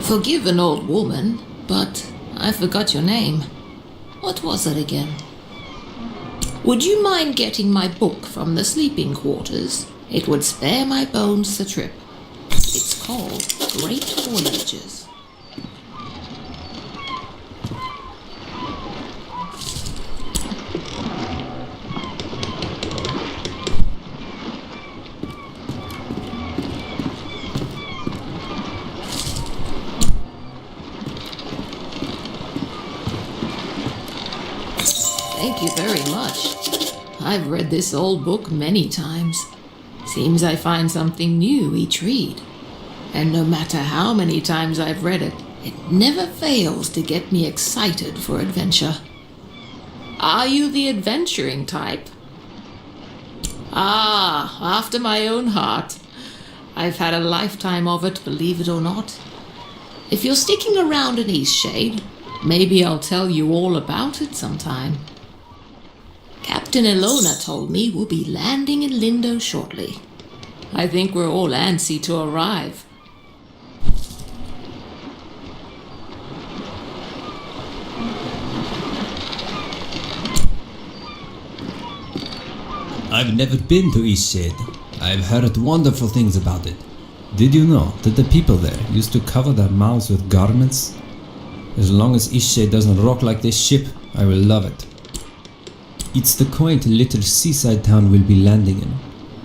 Forgive an old woman, but I forgot your name. What was it again? Would you mind getting my book from the sleeping quarters? It would spare my bones the trip. It's called Great Voyages. Thank you very much. I've read this old book many times. Seems I find something new each read. And no matter how many times I've read it, it never fails to get me excited for adventure. Are you the adventuring type? Ah, after my own heart. I've had a lifetime of it, believe it or not. If you're sticking around in Eastshade, maybe I'll tell you all about it sometime. Captain Ilona told me we'll be landing in Lindo shortly. I think we're all antsy to arrive. I've never been to Eastshade. I've heard wonderful things about it. Did you know that the people there used to cover their mouths with garments? As long as Eastshade doesn't rock like this ship, I will love it. It's the quaint little seaside town we'll be landing in.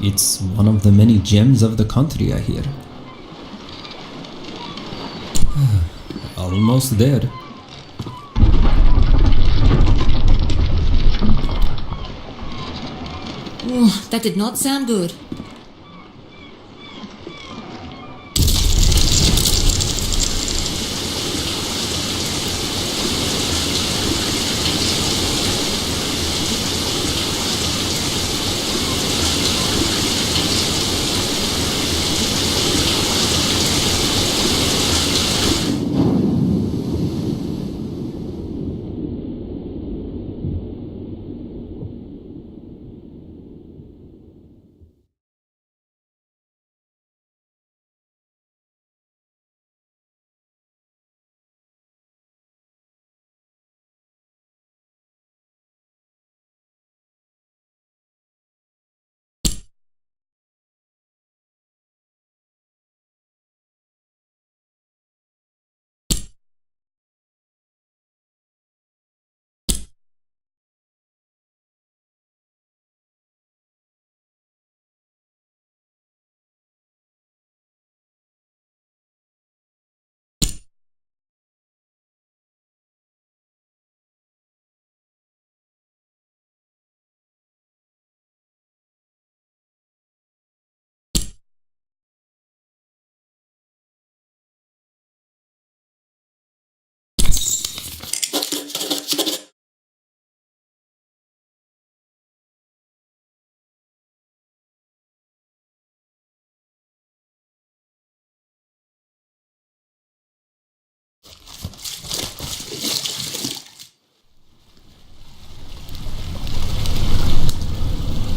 It's one of the many gems of the country, I hear. Almost there. Ooh, that did not sound good.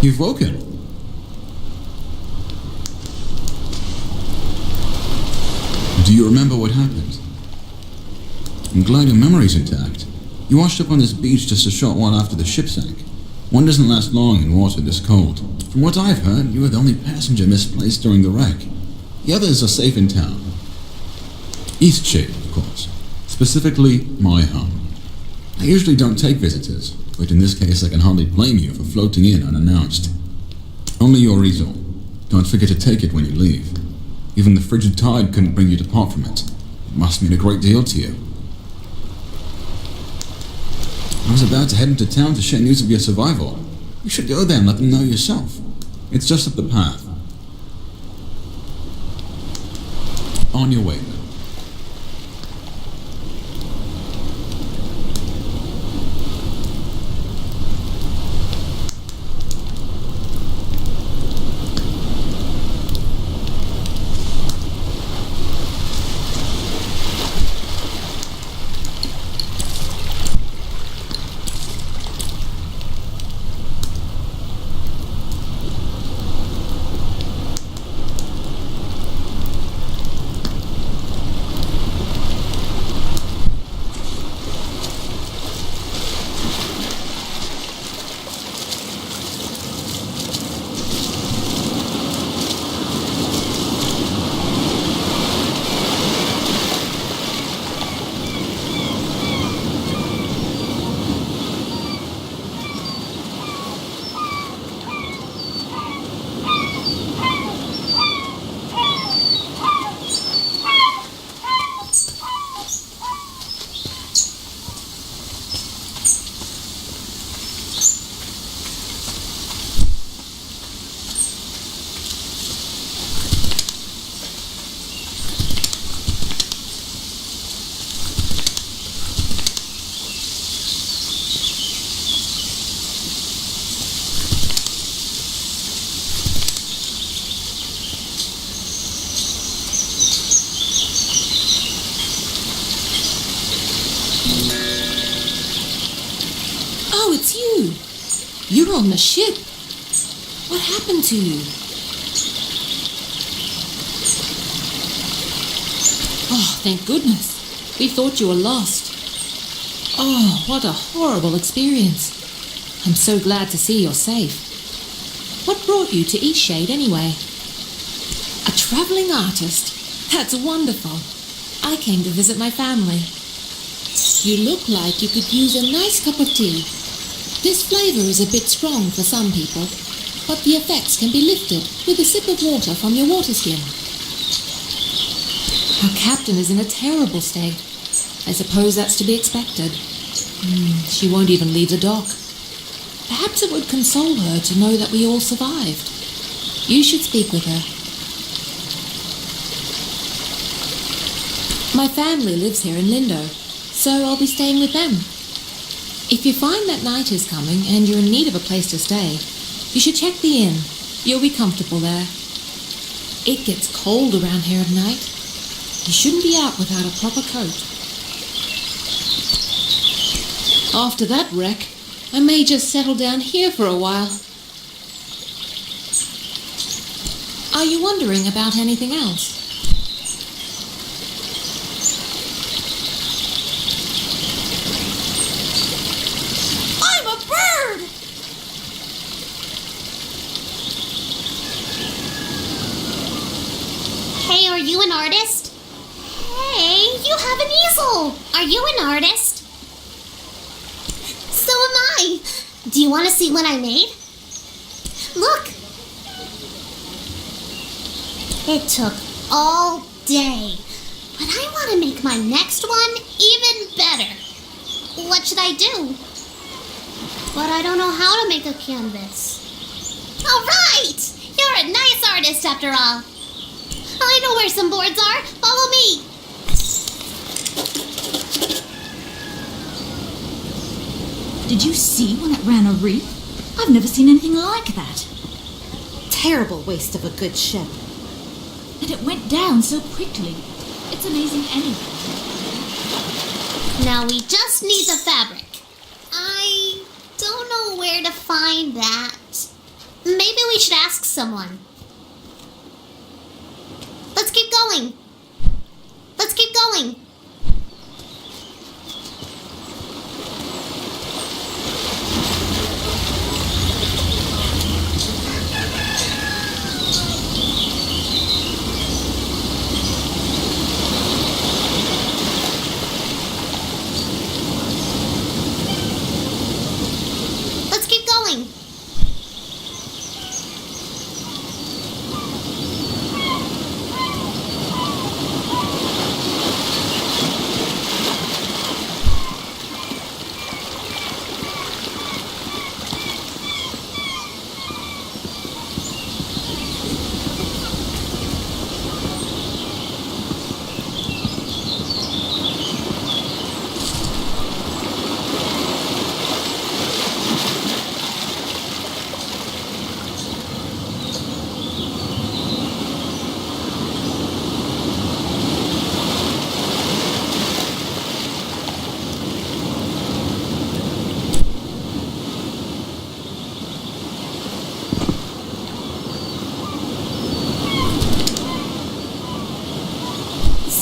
You've woken. Do you remember what happened? I'm glad your memory's intact. You washed up on this beach just a short while after the ship sank. One doesn't last long in water this cold. From what I've heard, you were the only passenger misplaced during the wreck. The others are safe in town. Eastshade, of course. Specifically, my home. I usually don't take visitors, but in this case I can hardly blame you for floating in unannounced. Only your easel. Don't forget to take it when you leave. Even the frigid tide couldn't bring you to part from it. It must mean a great deal to you. I was about to head into town to share news of your survival. You should go there and let them know yourself. It's just up the path. On your way, then. You're on the ship. What happened to you? Oh, thank goodness. We thought you were lost. Oh, what a horrible experience. I'm so glad to see you're safe. What brought you to Eastshade anyway? A travelling artist? That's wonderful. I came to visit my family. You look like you could use a nice cup of tea. This flavour is a bit strong for some people, but the effects can be lifted with a sip of water from your water skin. Our captain is in a terrible state. I suppose that's to be expected. She won't even leave the dock. Perhaps it would console her to know that we all survived. You should speak with her. My family lives here in Lindo, so I'll be staying with them. If you find that night is coming and you're in need of a place to stay, you should check the inn. You'll be comfortable there. It gets cold around here at night. You shouldn't be out without a proper coat. After that wreck, I may just settle down here for a while. Are you wondering about anything else? I'm a bird! Hey, are you an artist? Hey, you have an easel! Are you an artist? So am I! Do you want to see what I made? Look! It took all day, but I want to make my next one even better. What should I do? But I don't know how to make a canvas. Alright! You're a nice artist after all. I know where some boards are. Follow me. Did you see when it ran a reef? I've never seen anything like that. Terrible waste of a good ship. And it went down so quickly. It's amazing anyway. Now we just need the fabric. I don't know where to find that. Maybe we should ask someone. Let's keep going. Let's keep going. Let's keep going.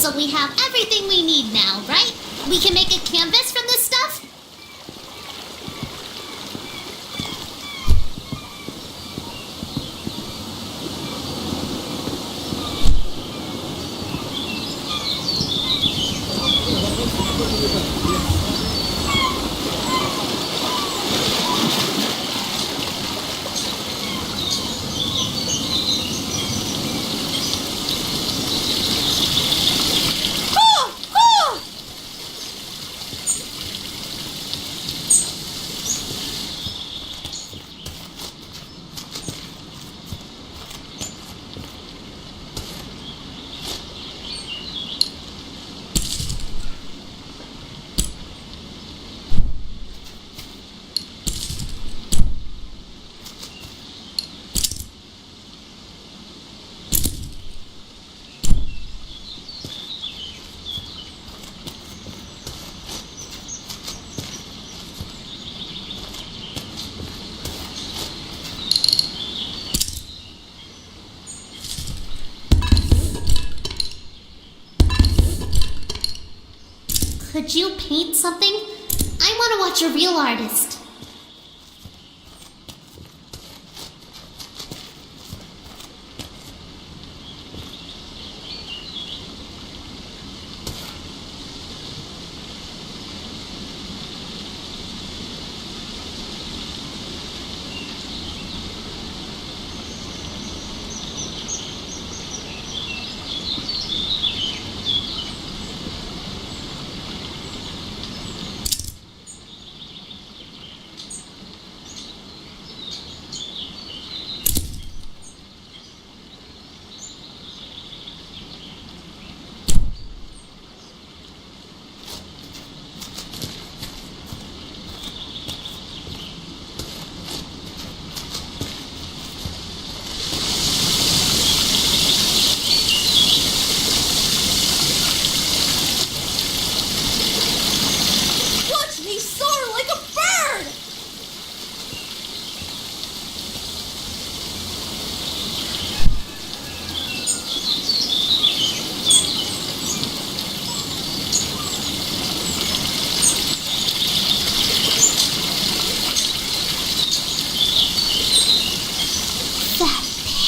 So we have everything we need now, right? We can make a canvas from this stuff? Could you paint something? I want to watch a real artist.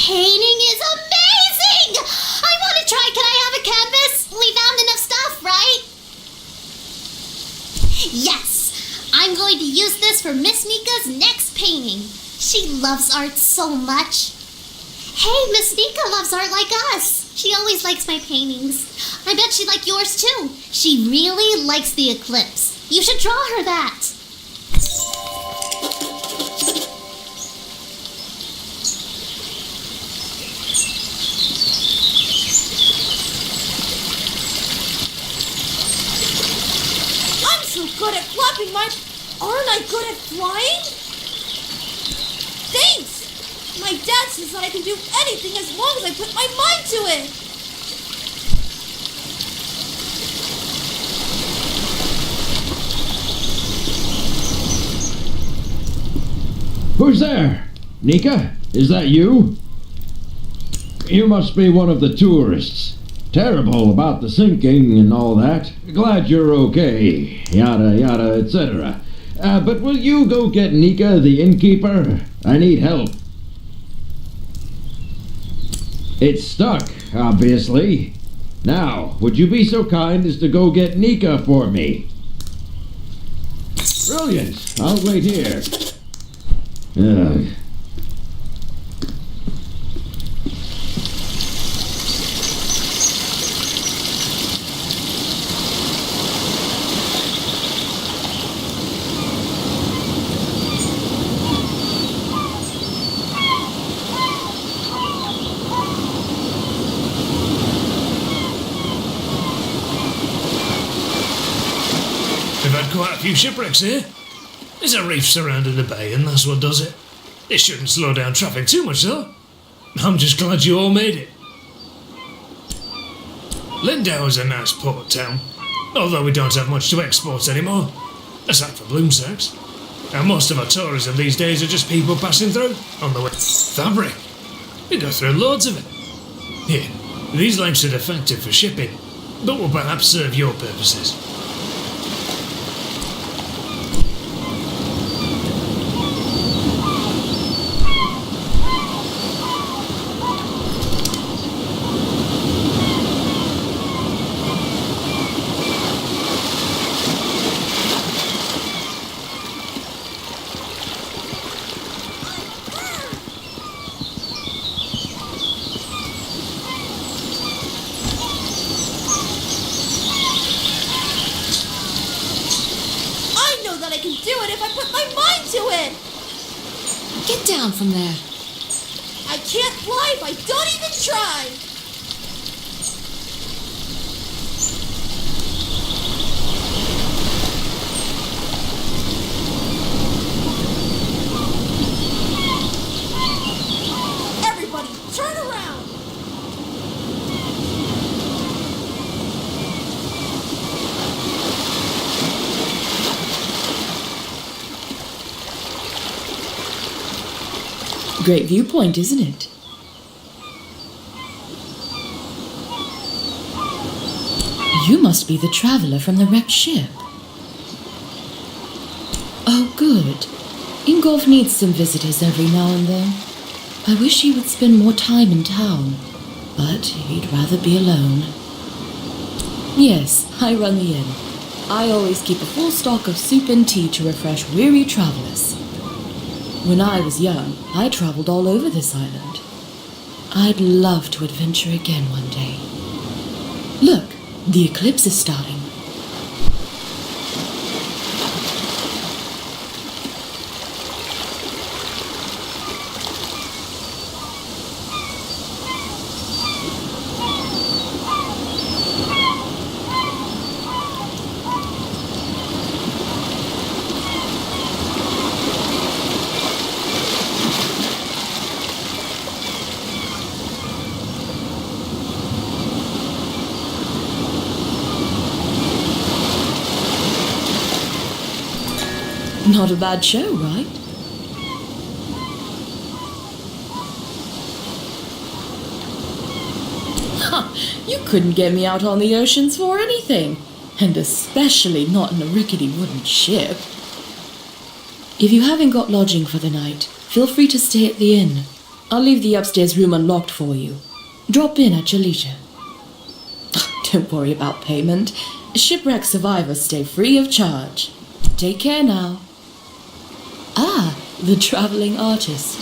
Painting is amazing! I want to try. Can I have a canvas? We found enough stuff, right? Yes! I'm going to use this for Miss Nika's next painting. She loves art so much. Hey, Miss Nika loves art like us. She always likes my paintings. I bet she'd like yours too. She really likes the eclipse. You should draw her that. Good at flapping my... Aren't I good at flying? Thanks! My dad says that I can do anything as long as I put my mind to it! Who's there? Nika? Is that you? You must be one of the tourists. Terrible about the sinking and all that. Glad you're okay. Yada yada, etc. But will you go get Nika, the innkeeper? I need help. It's stuck, obviously. Now, would you be so kind as to go get Nika for me? Brilliant. I'll wait here. Ugh. We've had quite a few shipwrecks here. There's a reef surrounding the bay and that's what does it. It shouldn't slow down traffic too much though. I'm just glad you all made it. Lindau's a nice port town, although we don't have much to export anymore, aside from bloom sacks. And most of our tourism these days are just people passing through on the way. Fabric. We go through loads of it. Here, these lengths are defective for shipping, but will perhaps serve your purposes. Get down from there. I can't fly if I don't even try! Everybody, turn around! Great viewpoint, isn't it? You must be the traveller from the wrecked ship. Oh, good. Ingolf needs some visitors every now and then. I wish he would spend more time in town, but he'd rather be alone. Yes, I run the inn. I always keep a full stock of soup and tea to refresh weary travellers. When I was young, I travelled all over this island. I'd love to adventure again one day. Look, the eclipse is starting. Not a bad show, right? Ha! You couldn't get me out on the oceans for anything, and especially not in a rickety wooden ship. If you haven't got lodging for the night, feel free to stay at the inn. I'll leave the upstairs room unlocked for you. Drop in at your leisure. Don't worry about payment. Shipwreck survivors stay free of charge. Take care now. Ah, the travelling artist.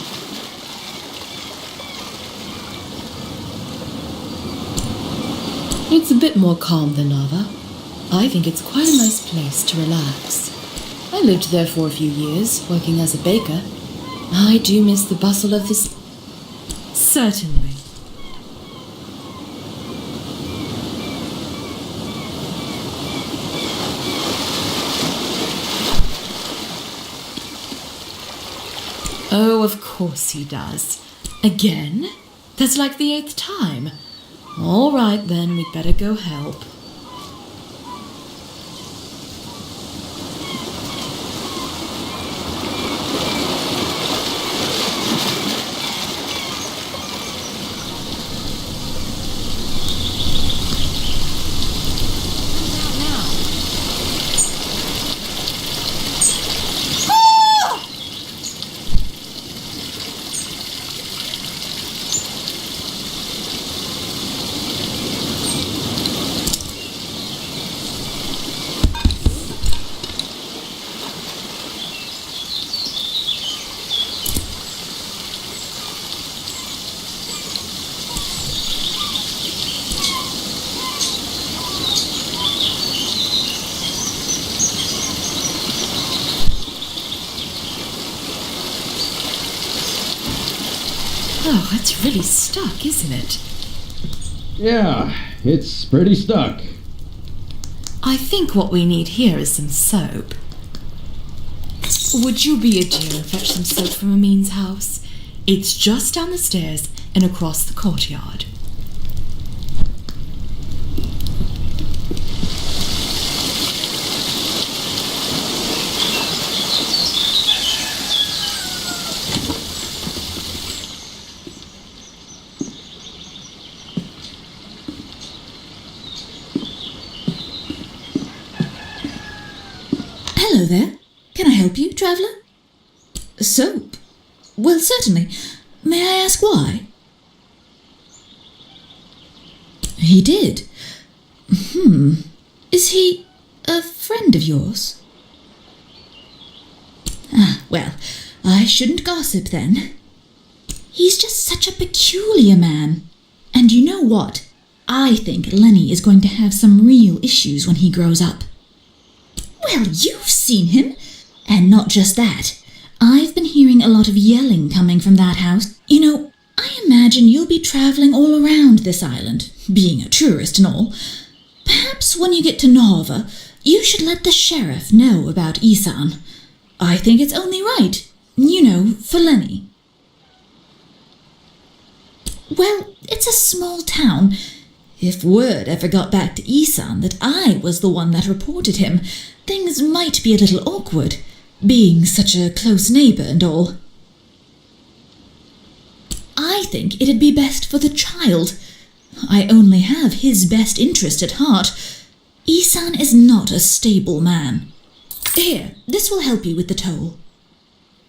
It's a bit more calm than Nava. I think it's quite a nice place to relax. I lived there for a few years, working as a baker. I do miss the bustle of this. Certainly. Oh, of course he does. Again? That's like the 8th time. All right, then, we'd better go help. Oh, it's really stuck, isn't it? Yeah, it's pretty stuck. I think what we need here is some soap. Would you be a dear and fetch some soap from Amin's house? It's just down the stairs and across the courtyard. Hello there. Can I help you, traveller? Soap? Well, certainly. May I ask why? He did. Is he a friend of yours? Ah, well, I shouldn't gossip then. He's just such a peculiar man. And you know what? I think Lenny is going to have some real issues when he grows up. Well, you've seen him. And not just that. I've been hearing a lot of yelling coming from that house. You know, I imagine you'll be travelling all around this island, being a tourist and all. Perhaps when you get to Nova, you should let the sheriff know about Isan. I think it's only right, you know, for Lenny. Well, it's a small town. If word ever got back to Isan that I was the one that reported him, things might be a little awkward, being such a close neighbour and all. I think it'd be best for the child. I only have his best interest at heart, Isan is not a stable man. Here, this will help you with the toll.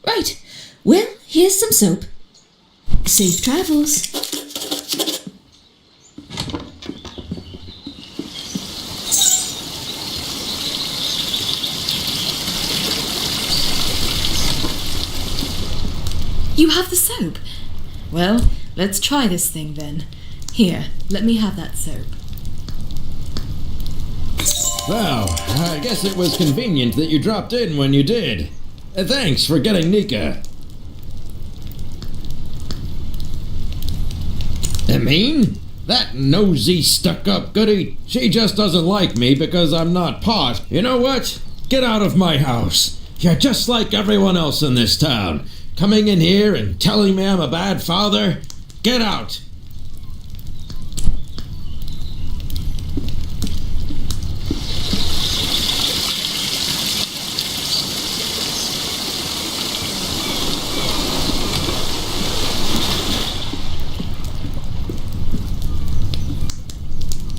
Right, well, here's some soap. Safe travels. You have the soap? Well, let's try this thing then. Here, let me have that soap. Well, I guess it was convenient that you dropped in when you did. Thanks for getting Nika. I mean, that nosy, stuck-up goody, she just doesn't like me because I'm not pot. You know what? Get out of my house. You're just like everyone else in this town. Coming in here and telling me I'm a bad father? Get out!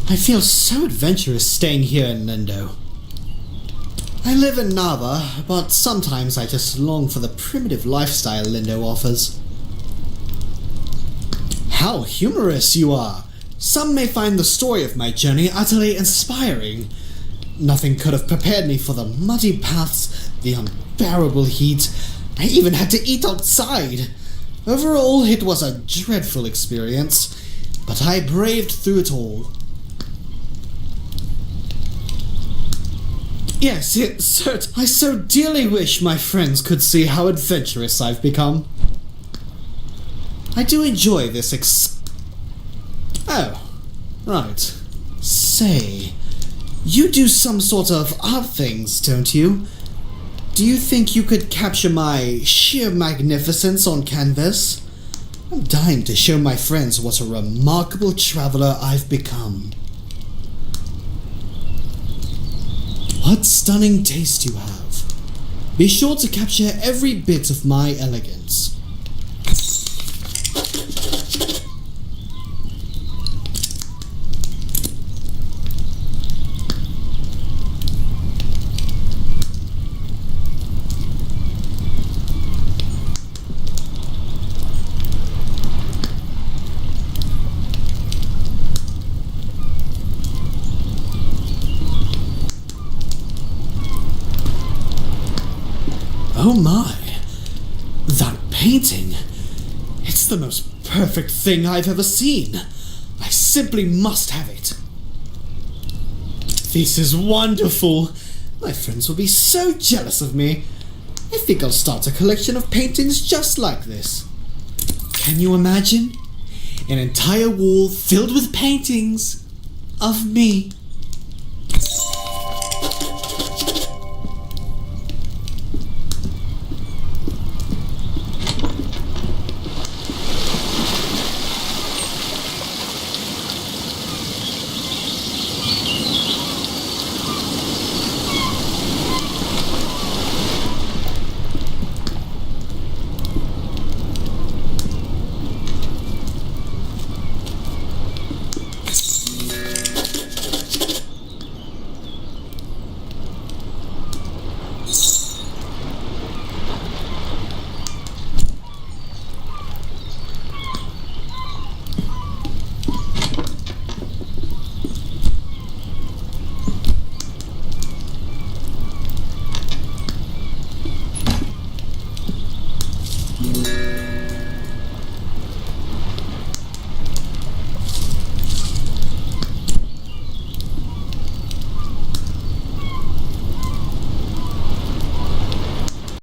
I feel so adventurous staying here in Lindo. I live in Nava, but sometimes I just long for the primitive lifestyle Lindo offers. How humorous you are! Some may find the story of my journey utterly inspiring. Nothing could have prepared me for the muddy paths, the unbearable heat. I even had to eat outside. Overall, it was a dreadful experience, but I braved through it all. Yes, I so dearly wish my friends could see how adventurous I've become. I do enjoy this Oh, right. Say, you do some sort of art things, don't you? Do you think you could capture my sheer magnificence on canvas? I'm dying to show my friends what a remarkable traveler I've become. What stunning taste you have. Be sure to capture every bit of my elegance. Oh my, that painting. It's the most perfect thing I've ever seen. I simply must have it. This is wonderful. My friends will be so jealous of me. I think I'll start a collection of paintings just like this. Can you imagine? An entire wall filled with paintings of me.